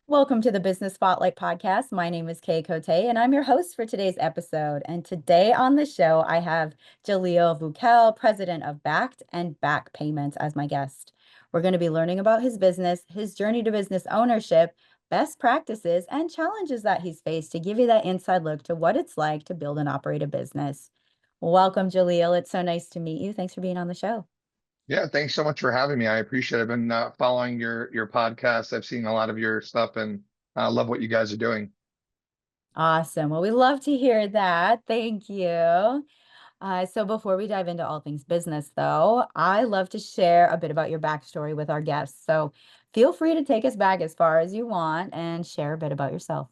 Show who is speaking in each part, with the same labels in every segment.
Speaker 1: Welcome to the Business Spotlight podcast. My name is Kay Cote, and I'm your host for today's episode. And today on the show, I have Xhelil Vukel, president of Backed and Back Payments, as my guest. We're going to be learning about his business, his journey to business ownership, best practices, and challenges that he's faced to give you that inside look to what it's like to build and operate a business. Welcome, Xhelil. It's so nice to meet you. Thanks for being on the show.
Speaker 2: Yeah, thanks so much for having me. I appreciate it. I've been following your podcast. I've seen a lot of your stuff and I love what you guys are doing.
Speaker 1: Awesome. Well, we love to hear that. Thank you. So before we dive into all things business, though, I love to share a bit about your backstory with our guests. So feel free to take us back as far as you want and share a bit about yourself.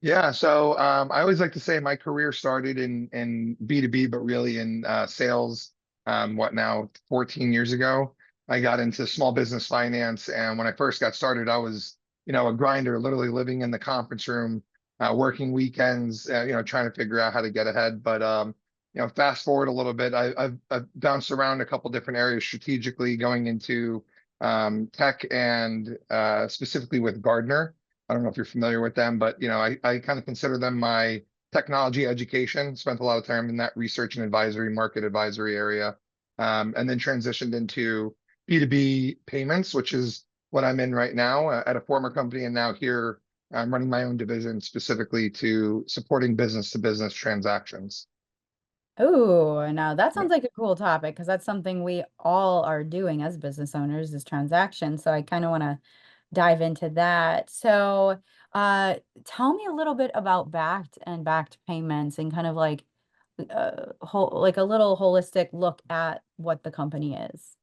Speaker 2: Yeah, so I always like to say my career started in B2B, but really in sales. What now, 14 years ago, I got into small business finance, and when I first got started, I was, a grinder, literally living in the conference room, working weekends, trying to figure out how to get ahead. But fast forward a little bit, I've bounced around a couple different areas strategically, going into tech and specifically with Gardner. I don't know if you're familiar with them, but I kind of consider them my technology education. Spent a lot of time in that research and advisory, market advisory area, and then transitioned into B2B payments, which is what I'm in right now at a former company, and now here I'm running my own division specifically to supporting business to business transactions.
Speaker 1: Oh, now that
Speaker 2: Yeah.
Speaker 1: sounds like a cool topic because that's something we all are doing as business owners is transactions. So I kind of want to dive into that. So, tell me a little bit about backed and backed payments and kind of like like a little holistic look at what the company is.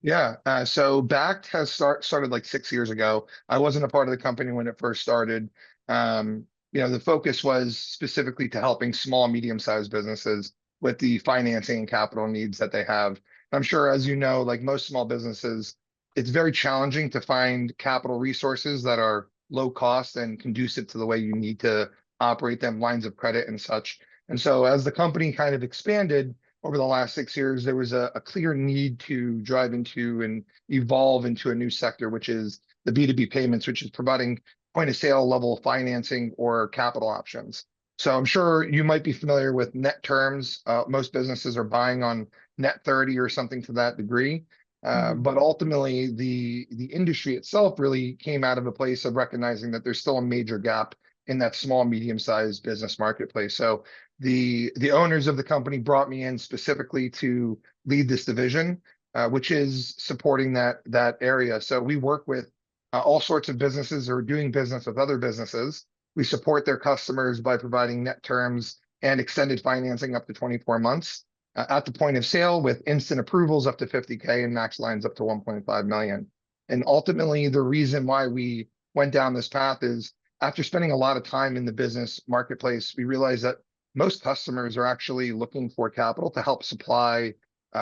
Speaker 2: Yeah, so Backed has started like 6 years ago. I wasn't a part of the company when it first started. The focus was specifically to helping small, medium-sized businesses with the financing and capital needs that they have. I'm sure, as you know, like most small businesses, it's very challenging to find capital resources that are low cost and conducive to the way you need to operate them, lines of credit and such. And so, as the company kind of expanded over the last 6 years, there was a clear need to drive into and evolve into a new sector, which is the B2B payments, which is providing point of sale level financing or capital options. So I'm sure you might be familiar with net terms. Most businesses are buying on net 30 or something to that degree.
Speaker 1: Mhm.
Speaker 2: But ultimately, the industry itself really came out of a place of recognizing that there's still a major gap in that small, medium-sized business marketplace. So the owners of the company brought me in specifically to lead this division, which is supporting that area. So we work with all sorts of businesses who are doing business with other businesses. We support their customers by providing net terms and extended financing up to 24 months at the point of sale with instant approvals up to 50K and max lines up to 1.5 million. And ultimately, the reason why we went down this path is after spending a lot of time in the business marketplace, we realized that most customers are actually looking for capital to help supply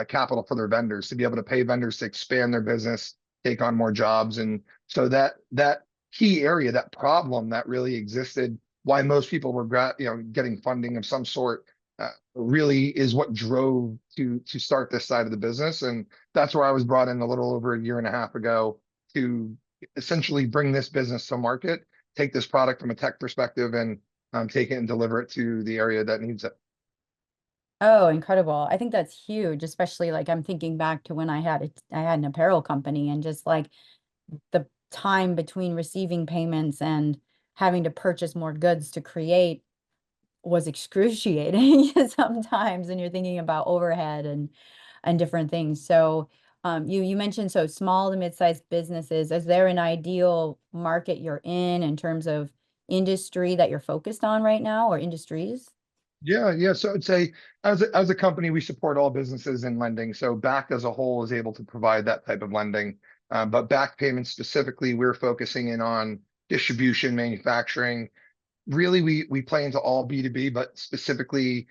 Speaker 2: capital for their vendors to be able to pay vendors to expand their business, take on more jobs, and so that key area, that problem that really existed, why most people were getting funding of some sort, really is what drove to start this side of the business, and that's where I was brought in a little over a year and a half ago to essentially bring this business to market, take this product from a tech perspective, and take it and deliver it to the area that needs it.
Speaker 1: Oh, incredible. I think that's huge, especially like I'm thinking back to when I had an apparel company and just like the time between receiving payments and having to purchase more goods to create was excruciating sometimes, and you're thinking about overhead and different things. So you mentioned so small to mid-sized businesses. Is there an ideal market you're in terms of industry that you're focused on right now or industries?
Speaker 2: Yeah, yeah. So I'd say as a company, we support all businesses in lending. So Back as a whole is able to provide that type of lending. But Back payments specifically, we're focusing in on distribution, manufacturing. Really, we play into all B2B, but specifically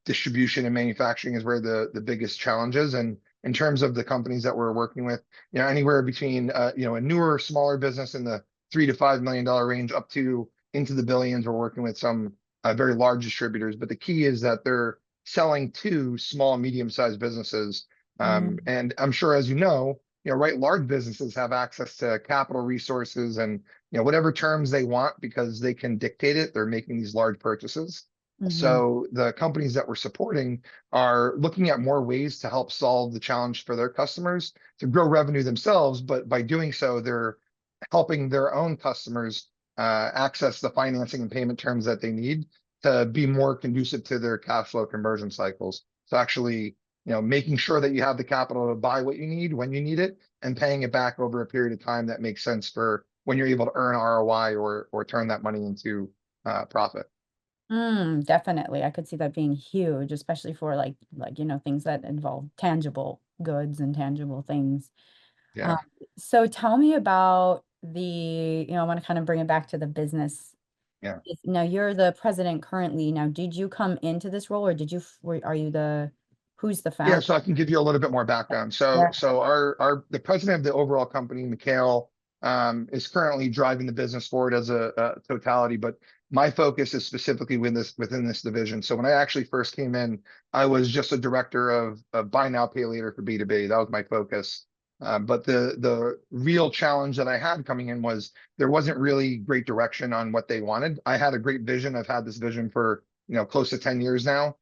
Speaker 2: distribution and manufacturing is where the biggest challenge is. And in terms of the companies that we're working with, anywhere between a newer, smaller business in the $3 to $5 million range up to into the billions. We're working with some very large distributors, but the key is that they're selling to small, medium-sized businesses.
Speaker 1: Mm.
Speaker 2: And I'm sure, as you know, right, large businesses have access to capital resources and, whatever terms they want because they can dictate it. They're making these large purchases.
Speaker 1: Hmm.
Speaker 2: So the companies that we're supporting are looking at more ways to help solve the challenge for their customers to grow revenue themselves. But by doing so, they're helping their own customers access the financing and payment terms that they need to be more conducive to their cash flow conversion cycles. So actually, making sure that you have the capital to buy what you need when you need it and paying it back over a period of time that makes sense for when you're able to earn ROI or turn that money into profit.
Speaker 1: Definitely. I could see that being huge, especially for things that involve tangible goods and tangible things. Um,
Speaker 2: Yeah.
Speaker 1: so tell me about I want to kind of bring it back to the business.
Speaker 2: Yeah.
Speaker 1: Now you're the president currently. Now, did you come into this role or are you who's the
Speaker 2: Yeah,
Speaker 1: founder?
Speaker 2: so I can give you a little bit more background. So,
Speaker 1: Yeah.
Speaker 2: so our the president of the overall company, Mikhail, is currently driving the business forward as a totality. But my focus is specifically within this division. So when I actually first came in, I was just a director of buy now, pay later for B2B. That was my focus. But the real challenge that I had coming in was there wasn't really great direction on what they wanted. I had a great vision. I've had this vision for close to 10 years now,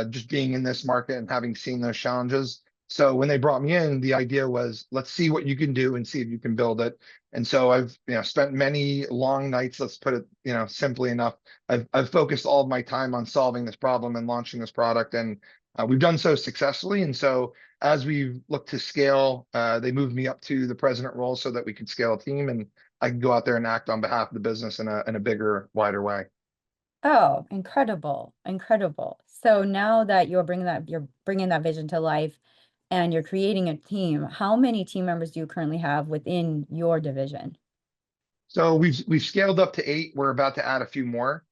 Speaker 2: just being in this market and having seen those challenges. So when they brought me in, the idea was let's see what you can do and see if you can build it. And so I've spent many long nights, let's put it simply enough. I've focused all of my time on solving this problem and launching this product, and we've done so successfully. And so as we look to scale, they moved me up to the president role so that we could scale a team and I can go out there and act on behalf of the business in a bigger, wider way.
Speaker 1: Oh, incredible. Incredible. So now that you're bringing that vision to life and you're creating a team, how many team members do you currently have within your division?
Speaker 2: So we've scaled up to 8. We're about to add a few more.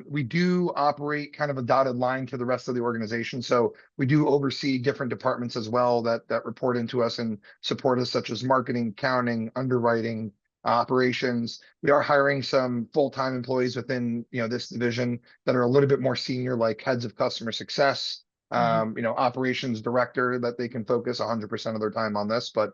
Speaker 2: We do operate kind of a dotted line to the rest of the organization. So we do oversee different departments as well that report into us and support us, such as marketing, accounting, underwriting, operations. We are hiring some full-time employees within this division that are a little bit more senior, like heads of customer success,
Speaker 1: Mhm.
Speaker 2: operations director, that they can focus 100% of their time on this. But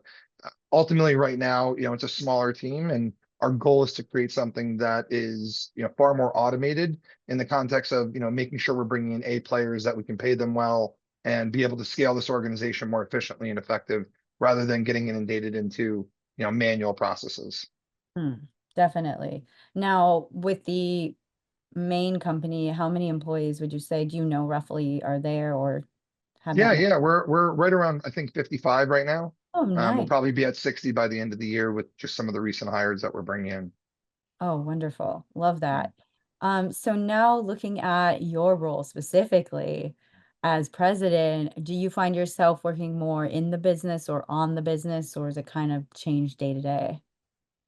Speaker 2: ultimately, right now, it's a smaller team, and our goal is to create something that is far more automated in the context of making sure we're bringing in A players that we can pay them well and be able to scale this organization more efficiently and effective rather than getting inundated into manual processes.
Speaker 1: Hmm, definitely. Now, with the main company, how many employees would you say, do you know roughly are there or have that?
Speaker 2: Yeah, we're right around, I think, 55 right now.
Speaker 1: Oh,
Speaker 2: We'll
Speaker 1: nice.
Speaker 2: probably be at 60 by the end of the year with just some of the recent hires that we're bringing in.
Speaker 1: Oh, wonderful. Love
Speaker 2: Yeah.
Speaker 1: that. So now looking at your role specifically as president, do you find yourself working more in the business or on the business, or is it kind of change day to day?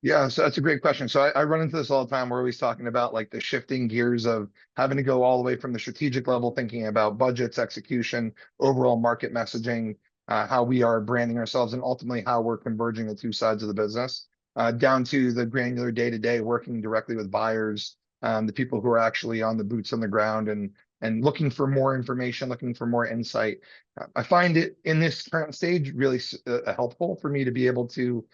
Speaker 2: Yeah, so that's a great question. So I run into this all the time. We're always talking about like the shifting gears of having to go all the way from the strategic level, thinking about budgets, execution, overall market messaging, how we are branding ourselves, and ultimately how we're converging the two sides of the business, down to the granular day to day, working directly with buyers, the people who are actually on the boots on the ground and looking for more information, looking for more insight. I find it in this current stage really helpful for me to be able to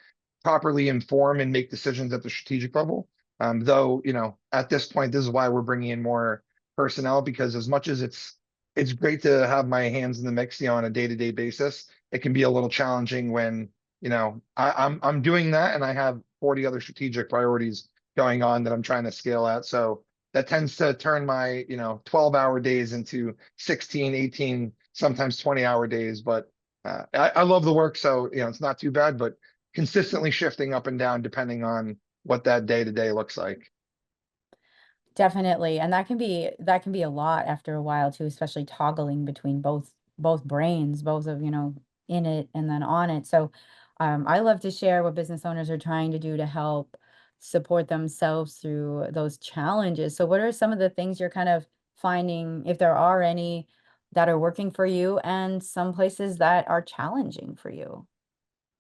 Speaker 2: properly inform and make decisions at the strategic level. Though, at this point, this is why we're bringing in more personnel because as much as it's great to have my hands in the mix, on a day-to-day basis, it can be a little challenging when, I'm doing that and I have 40 other strategic priorities going on that I'm trying to scale at. So that tends to turn my, 12-hour days into 16, 18, sometimes 20-hour days. But I love the work, so it's not too bad. But consistently shifting up and down depending on what that day to day looks like.
Speaker 1: Definitely. And that can be a lot after a while too, especially toggling between both brains, both of, in it and then on it. So I love to share what business owners are trying to do to help support themselves through those challenges. So what are some of the things you're kind of finding, if there are any, that are working for you and some places that are challenging for you?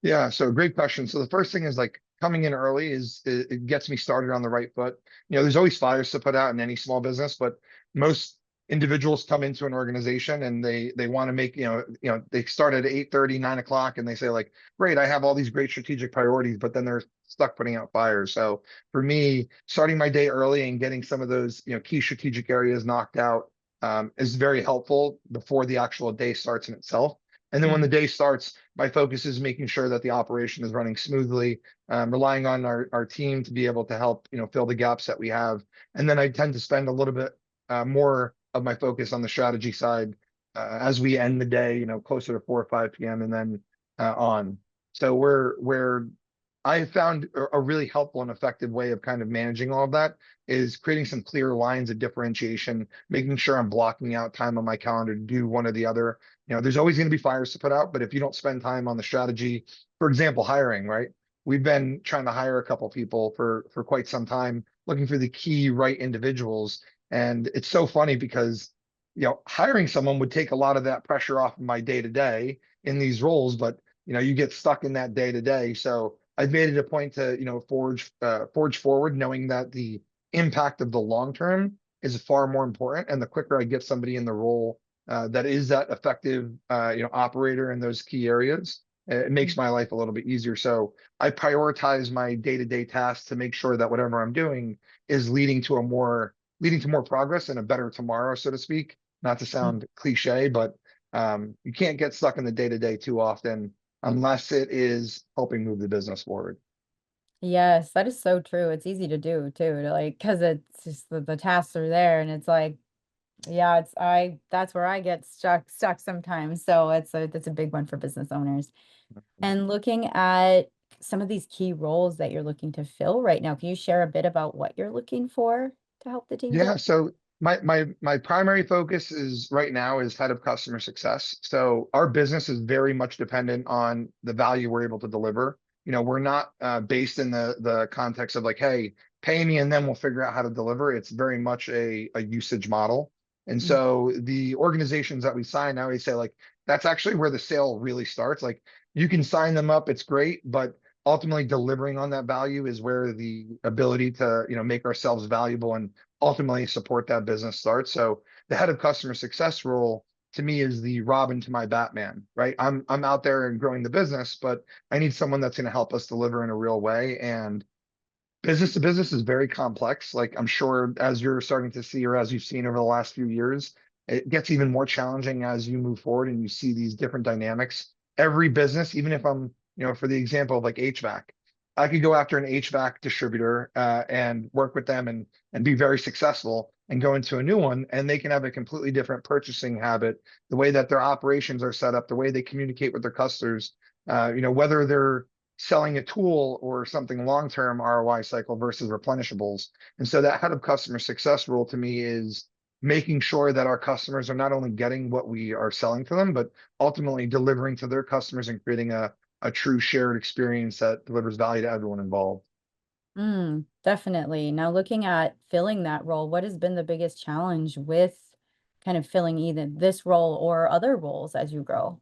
Speaker 2: Yeah, so great question. So the first thing is like coming in early is it gets me started on the right foot. There's always fires to put out in any small business, but most individuals come into an organization and they want to make, they start at 8:30, 9 o'clock, and they say like, great, I have all these great strategic priorities, but then they're stuck putting out fires. So for me, starting my day early and getting some of those, key strategic areas knocked out, is very helpful before the actual day starts in itself. And then when the
Speaker 1: Mm.
Speaker 2: day starts, my focus is making sure that the operation is running smoothly, relying on our team to be able to help, fill the gaps that we have. And then I tend to spend a little bit more of my focus on the strategy side as we end the day, closer to 4 or 5 p.m. and then on. So where I found a really helpful and effective way of kind of managing all of that is creating some clear lines of differentiation, making sure I'm blocking out time on my calendar to do one or the other. There's always going to be fires to put out, but if you don't spend time on the strategy, for example, hiring, right? We've been trying to hire a couple people for quite some time, looking for the key right individuals. And it's so funny because, hiring someone would take a lot of that pressure off of my day to day in these roles, but you get stuck in that day to day. So I've made it a point to, forge forward, knowing that the impact of the long term is far more important. And the quicker I get somebody in the role that is that effective, operator in those key areas, it makes my life a little bit easier. So I prioritize my day to day tasks to make sure that whatever I'm doing is leading to more progress and a better tomorrow, so to speak. Not to sound cliche, but you can't get stuck in the day to day too often unless it is helping move the business forward.
Speaker 1: Yes, that is so true. It's easy to do too, to like, because it's just the tasks are there and it's like, yeah, that's where I get stuck sometimes. So that's a big one for business owners. And looking at some of these key roles that you're looking to fill right now, can you share a bit about what you're looking for to help the team
Speaker 2: Yeah,
Speaker 1: grow?
Speaker 2: so my primary focus is right now is head of customer success. So our business is very much dependent on the value we're able to deliver. We're not based in the context of like, hey, pay me and then we'll figure out how to deliver. It's very much a usage model. And
Speaker 1: Mm.
Speaker 2: so the organizations that we sign now, we say like that's actually where the sale really starts. Like you can sign them up, it's great, but ultimately delivering on that value is where the ability to, make ourselves valuable and ultimately support that business starts. So the head of customer success role to me is the Robin to my Batman, right? I'm out there and growing the business, but I need someone that's going to help us deliver in a real way. And business to business is very complex. Like I'm sure as you're starting to see or as you've seen over the last few years, it gets even more challenging as you move forward and you see these different dynamics. Every business, even if I'm, for the example of like HVAC, I could go after an HVAC distributor and work with them and be very successful and go into a new one and they can have a completely different purchasing habit, the way that their operations are set up, the way they communicate with their customers, whether they're selling a tool or something long-term ROI cycle versus replenishables. And so that head of customer success role to me is making sure that our customers are not only getting what we are selling to them, but ultimately delivering to their customers and creating a true shared experience that delivers value to everyone involved.
Speaker 1: Definitely. Now, looking at filling that role, what has been the biggest challenge with kind of filling either this role or other roles as you grow?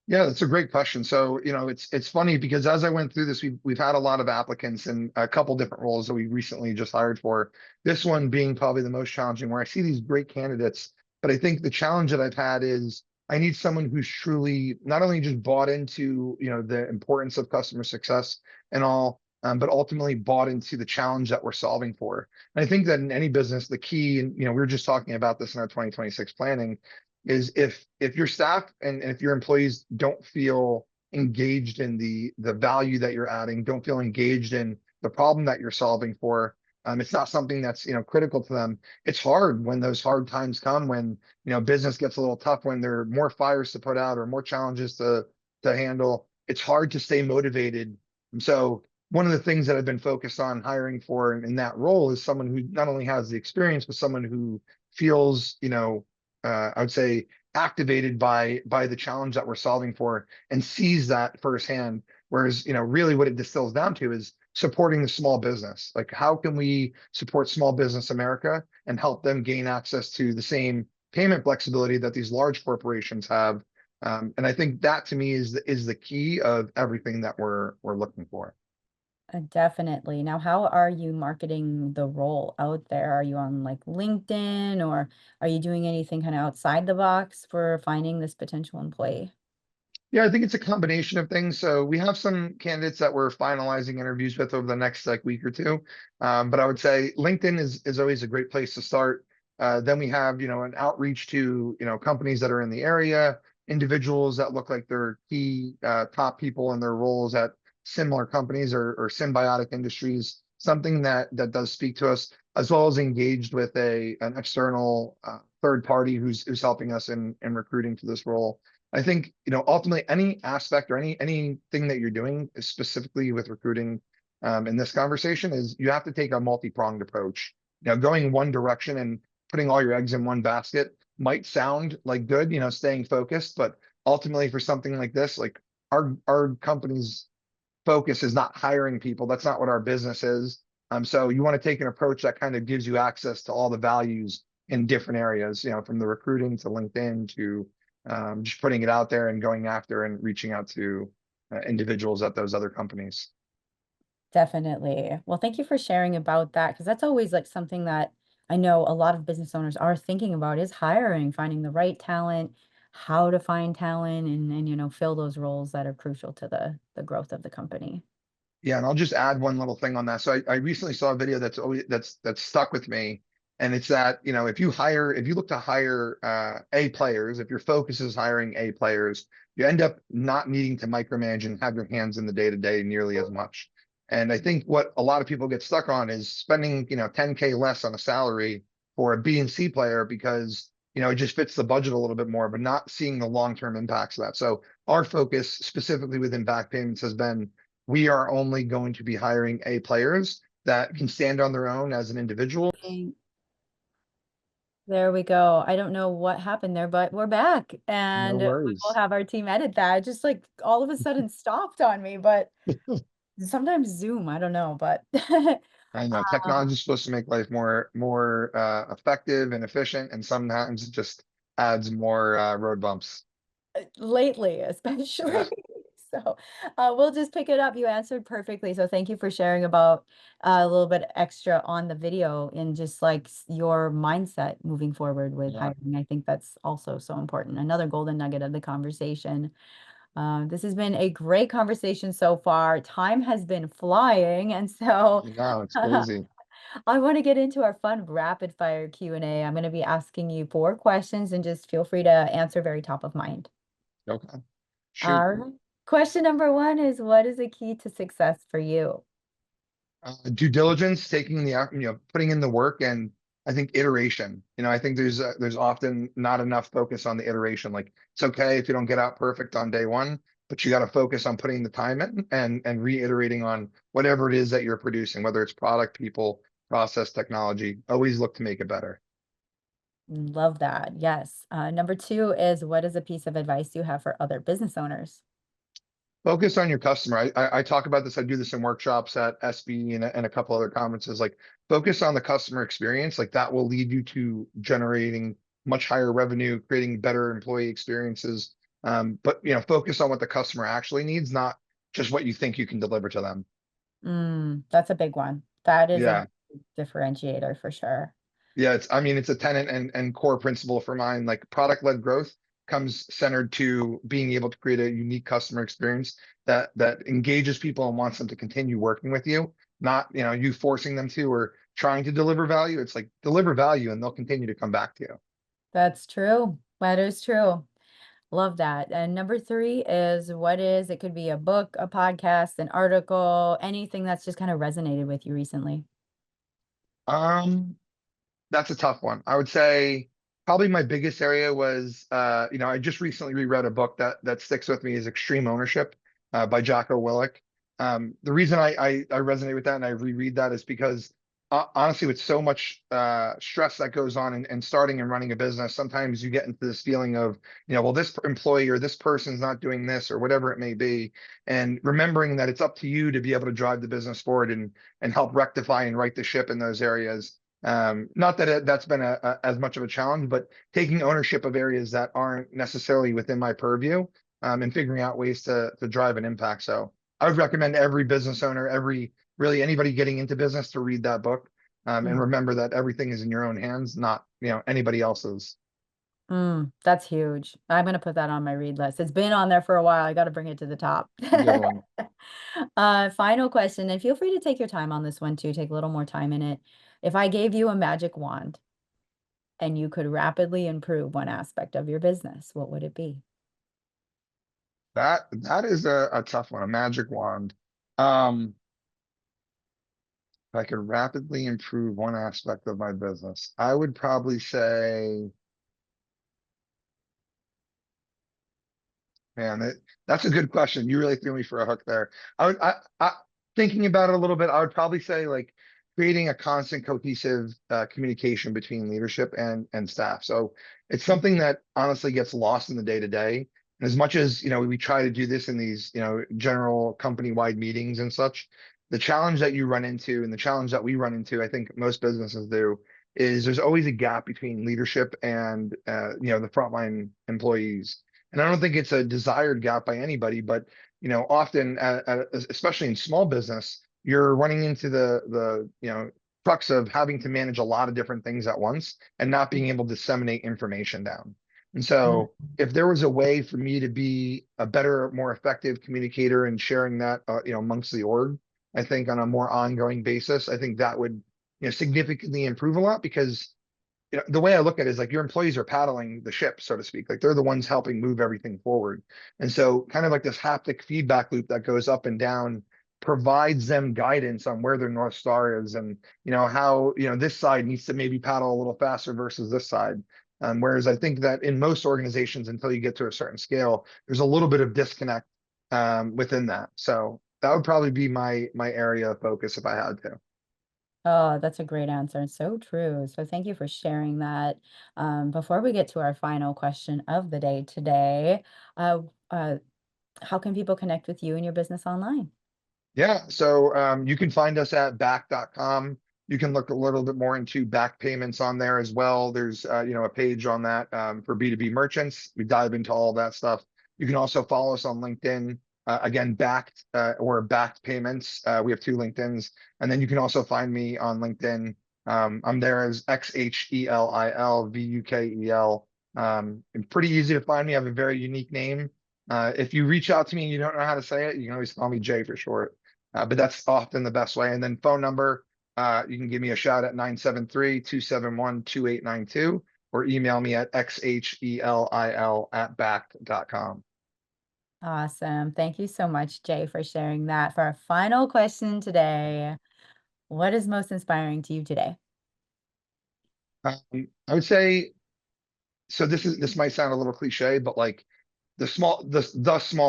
Speaker 2: Yeah, that's a great question. So, it's funny because as I went through this, we've had a lot of applicants and a couple different roles that we recently just hired for. This one being probably the most challenging, where I see these great candidates, but I think the challenge that I've had is I need someone who's truly not only just bought into, the importance of customer success and all, but ultimately bought into the challenge that we're solving for. And I think that in any business, the key, and we were just talking about this in our 2026 planning is if your staff and if your employees don't feel engaged in the value that you're adding, don't feel engaged in the problem that you're solving for, it's not something that's critical to them. It's hard when those hard times come, when business gets a little tough, when there are more fires to put out or more challenges to handle. It's hard to stay motivated. And so one of the things that I've been focused on hiring for in that role is someone who not only has the experience, but someone who feels, I would say activated by the challenge that we're solving for and sees that firsthand. Whereas, really what it distills down to is supporting the small business. Like, how can we support small business America and help them gain access to the same payment flexibility that these large corporations have? And I think that to me is the key of everything that we're looking for.
Speaker 1: Definitely. Now, how are you marketing the role out there? Are you on like LinkedIn, or are you doing anything kind of outside the box for finding this potential employee?
Speaker 2: Yeah, I think it's a combination of things. So we have some candidates that we're finalizing interviews with over the next like week or two. But I would say LinkedIn is always a great place to start. Then we have, an outreach to, companies that are in the area, individuals that look like they're key top people in their roles at similar companies or symbiotic industries, something that does speak to us, as well as engaged with an external third party who's helping us in recruiting for this role. I think, ultimately any aspect or anything that you're doing specifically with recruiting in this conversation is you have to take a multi-pronged approach. Going one direction and putting all your eggs in one basket might sound like good, staying focused, but ultimately for something like this, like our company's focus is not hiring people. That's not what our business is. So you want to take an approach that kind of gives you access to all the values in different areas, from the recruiting to LinkedIn to just putting it out there and going after and reaching out to individuals at those other companies.
Speaker 1: Definitely. Well, thank you for sharing about that, because that's always like something that I know a lot of business owners are thinking about is hiring, finding the right talent, how to find talent and fill those roles that are crucial to the growth of the company.
Speaker 2: Yeah, and I'll just add one little thing on that. So I recently saw a video that's stuck with me, and it's that if you look to hire A players, if your focus is hiring A players, you end up not needing to micromanage and have your hands in the day to day nearly as much. And I think what a lot of people get stuck on is spending 10K less on a salary for a B and C player because it just fits the budget a little bit more, but not seeing the long term impacts of that. So our focus specifically within back payments has been we are only going to be hiring A players that can stand on their own as an individual.
Speaker 1: Thank- There we go. I don't know what happened there, but we're back
Speaker 2: No
Speaker 1: and we will
Speaker 2: worries.
Speaker 1: have our team edit that. It just like all of a sudden stopped on me, but sometimes Zoom, I don't know, but
Speaker 2: I know technology is supposed to make life more effective and efficient, and sometimes it just adds more road bumps.
Speaker 1: lately,
Speaker 2: Yeah,
Speaker 1: especially. So we'll just pick it up. You answered perfectly. So thank you for sharing about a little bit extra on the video and just like your mindset moving forward with
Speaker 2: yeah,
Speaker 1: hiring. I think that's also so important. Another golden nugget of the conversation. This has been a great conversation so far. Time has been flying, and so
Speaker 2: I know it's crazy.
Speaker 1: I want to get into our fun rapid fire Q&A. I'm going to be asking you 4 questions and just feel free to answer very top of mind.
Speaker 2: Okay, shoot.
Speaker 1: Our question number 1 is, what is the key to success for you?
Speaker 2: Due diligence, taking putting in the work, and I think iteration. I think there's often not enough focus on the iteration. Like it's okay if you don't get out perfect on day one, but you got to focus on putting the time in and reiterating on whatever it is that you're producing, whether it's product, people, process, technology. Always look to make it better.
Speaker 1: Love that. Yes. Number 2 is, what is a piece of advice you have for other business owners?
Speaker 2: Focus on your customer. I talk about this. I do this in workshops at SB and a couple other conferences. Like focus on the customer experience. Like that will lead you to generating much higher revenue, creating better employee experiences. But focus on what the customer actually needs, not just what you think you can deliver to them.
Speaker 1: That's a big one. That is a
Speaker 2: Yeah.
Speaker 1: big differentiator for sure.
Speaker 2: Yeah, I mean, it's a tenet and core principle for mine. Like product-led growth comes centered to being able to create a unique customer experience that engages people and wants them to continue working with you, not, you forcing them to or trying to deliver value. It's like deliver value and they'll continue to come back to you.
Speaker 1: That's true. That is true. Love that. And number 3 is, it could be a book, a podcast, an article, anything that's just kind of resonated with you recently.
Speaker 2: Um, That's a tough one. I would say probably my biggest area was, I just recently reread a book that sticks with me is Extreme Ownership by Jocko Willink. The reason I resonate with that and I reread that is because honestly, with so much stress that goes on in starting and running a business, sometimes you get into this feeling of, well, this employee or this person's not doing this or whatever it may be, and remembering that it's up to you to be able to drive the business forward and help rectify and right the ship in those areas. Not that that's been as much of a challenge, but taking ownership of areas that aren't necessarily within my purview, and figuring out ways to drive an impact. So I would recommend every business owner, really anybody getting into business to read that book. And
Speaker 1: Mm,
Speaker 2: remember that everything is in your own hands, not, anybody else's.
Speaker 1: that's huge. I'm gonna put that on my read list. It's been on there for a while. I got to bring it to the top.
Speaker 2: Good one.
Speaker 1: Final question, and feel free to take your time on this one too. Take a little more time in it. If I gave you a magic wand and you could rapidly improve one aspect of your business, what would it be?
Speaker 2: That is a tough one, a magic wand. Um, if I could rapidly improve one aspect of my business, I would probably say, man, that's a good question. You really threw me for a hook there. Thinking about it a little bit, I would probably say like creating a constant cohesive communication between leadership and staff. So it's something that honestly gets lost in the day to day. And as much as, we try to do this in these, general company-wide meetings and such, the challenge that you run into and the challenge that we run into, I think most businesses do, is there's always a gap between leadership and, the frontline employees. And I don't think it's a desired gap by anybody, but often, especially in small business, you're running into the crux of having to manage a lot of different things at once and not being able to disseminate information down. And
Speaker 1: Mm.
Speaker 2: so, if there was a way for me to be a better, more effective communicator and sharing that, amongst the org, I think on a more ongoing basis, I think that would, significantly improve a lot because the way I look at it is like your employees are paddling the ship, so to speak. Like they're the ones helping move everything forward. And so kind of like this haptic feedback loop that goes up and down provides them guidance on where their North Star is and how this side needs to maybe paddle a little faster versus this side. Whereas I think that in most organizations, until you get to a certain scale, there's a little bit of disconnect within that. So that would probably be my area of focus if I had to.
Speaker 1: Oh, that's a great answer. It's so true. So thank you for sharing that. Before we get to our final question of the day today, uh, uh, how can people connect with you and your business online?
Speaker 2: Yeah, so you can find us at back.com. You can look a little bit more into back payments on there as well. There's a page on that for B2B merchants. We dive into all that stuff. You can also follow us on LinkedIn. Again, backed or backed payments. We have two LinkedIns, and then you can also find me on LinkedIn. I'm there as Xhelil, Vukel. And pretty easy to find me. I have a very unique name. If you reach out to me and you don't know how to say it, you can always call me Jay for short. But that's often the best way. And then phone number, you can give me a shout at 973-271-2892 or email me at xhelil@backed.com.
Speaker 1: Awesome. Thank you so much, Jay, for sharing that. For our final question today, what is most inspiring to you today?
Speaker 2: I would say, so this might sound a little cliche, but like the small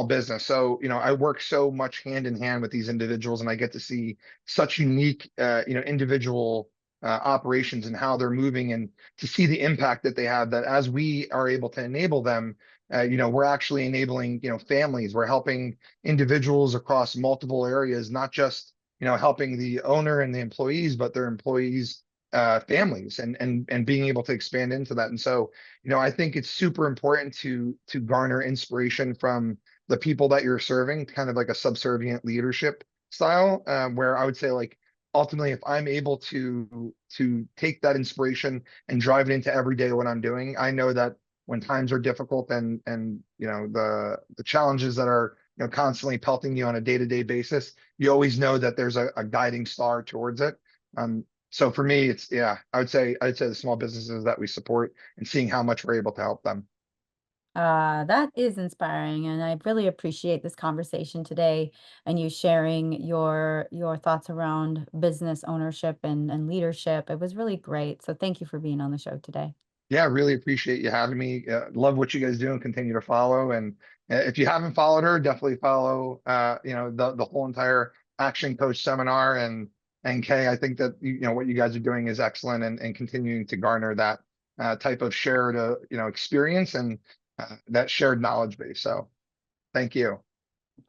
Speaker 2: business. So, I work so much hand in hand with these individuals and I get to see such unique, individual operations and how they're moving and to see the impact that they have that as we are able to enable them, we're actually enabling, families. We're helping individuals across multiple areas, not just, helping the owner and the employees, but their employees, families and being able to expand into that. And so, I think it's super important to garner inspiration from the people that you're serving, kind of like a subservient leadership style, where I would say like ultimately, if I'm able to take that inspiration and drive it into every day what I'm doing, I know that when times are difficult and the challenges that are constantly pelting you on a day-to-day basis, you always know that there's a guiding star towards it. So for me, it's yeah, I'd say the small businesses that we support and seeing how much we're able to help them.
Speaker 1: That is inspiring, and I really appreciate this conversation today and you sharing your thoughts around business ownership and leadership. It was really great. So thank you for being on the show today.
Speaker 2: Yeah, really appreciate you having me. Love what you guys do and continue to follow. And if you haven't followed her, definitely follow the whole entire Action Coach seminar and Kay. I think that what you guys are doing is excellent and continuing to garner that type of shared experience and that shared knowledge base. So thank you.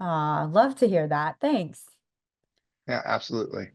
Speaker 1: Love to hear that. Thanks.
Speaker 2: Yeah, absolutely.